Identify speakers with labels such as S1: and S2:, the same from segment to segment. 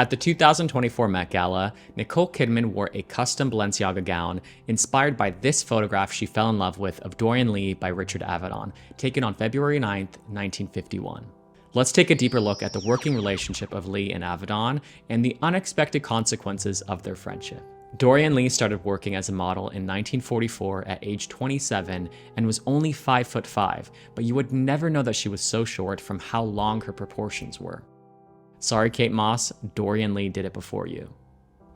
S1: At the 2024 Met Gala, Nicole Kidman wore a custom Balenciaga gown inspired by this photograph she fell in love with of Dorian Leigh by Richard Avedon, taken on February 9th, 1951. Let's take a deeper look at the working relationship of Leigh and Avedon and the unexpected consequences of their friendship. Dorian Leigh started working as a model in 1944 at age 27 and was only 5'5", but you would never know that she was so short from how long her proportions were. Sorry, Kate Moss, Dorian Leigh did it before you.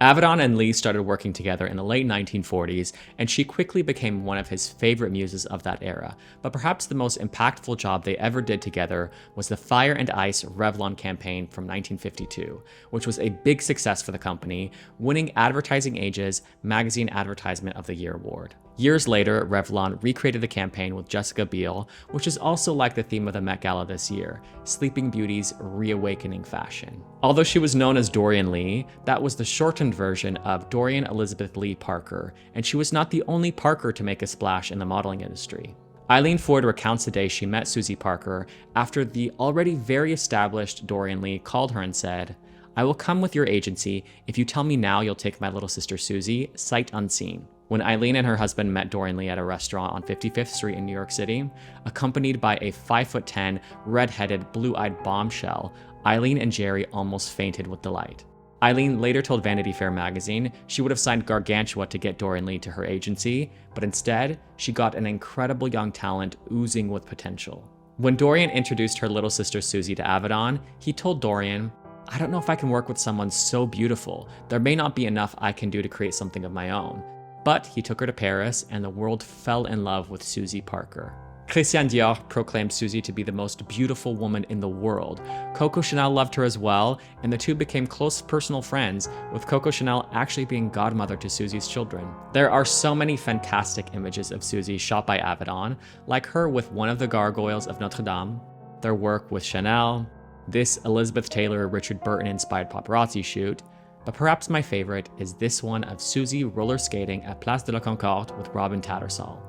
S1: Avedon and Leigh started working together in the late 1940s, and she quickly became one of his favorite muses of that era. But perhaps the most impactful job they ever did together was the Fire and Ice Revlon campaign from 1952, which was a big success for the company, winning Advertising Age's Magazine Advertisement of the Year award. Years later, Revlon recreated the campaign with Jessica Biel, which is also like the theme of the Met Gala this year, Sleeping Beauty's reawakening fashion. Although she was known as Dorian Leigh, that was the shortened version of Dorian Elizabeth Leigh Parker, and she was not the only Parker to make a splash in the modeling industry. Eileen Ford recounts the day she met Suzy Parker after the already very established Dorian Leigh called her and said, "I will come with your agency if you tell me now you'll take my little sister Suzy, sight unseen." When Eileen and her husband met Dorian Leigh at a restaurant on 55th Street in New York City, accompanied by a 5'10", red-headed, blue-eyed bombshell, Eileen and Jerry almost fainted with delight. Eileen later told Vanity Fair magazine she would have signed Gargantua to get Dorian Leigh to her agency, but instead, she got an incredible young talent oozing with potential. When Dorian introduced her little sister Suzy to Avedon, he told Dorian, "I don't know if I can work with someone so beautiful. There may not be enough I can do to create something of my own." But he took her to Paris, and the world fell in love with Suzy Parker. Christian Dior proclaimed Suzy to be the most beautiful woman in the world. Coco Chanel loved her as well, and the two became close personal friends, with Coco Chanel actually being godmother to Suzy's children. There are so many fantastic images of Suzy shot by Avedon, like her with one of the gargoyles of Notre Dame, their work with Chanel, this Elizabeth Taylor Richard Burton-inspired paparazzi shoot, but perhaps my favorite is this one of Suzy roller skating at Place de la Concorde with Robin Tattersall.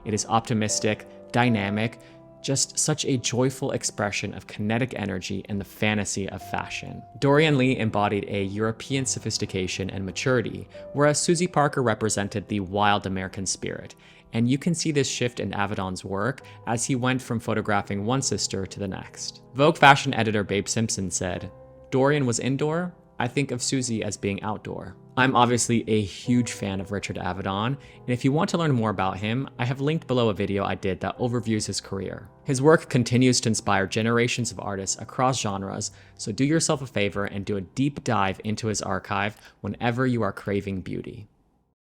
S1: It is optimistic, dynamic, just such a joyful expression of kinetic energy and the fantasy of fashion. Dorian Leigh embodied a European sophistication and maturity, whereas Suzy Parker represented the wild American spirit. And you can see this shift in Avedon's work as he went from photographing one sister to the next. Vogue fashion editor Babe Simpson said, "Dorian was indoor. I think of Suzy as being outdoor." I'm obviously a huge fan of Richard Avedon, and if you want to learn more about him, I have linked below a video I did that overviews his career. His work continues to inspire generations of artists across genres, so do yourself a favor and do a deep dive into his archive whenever you are craving beauty.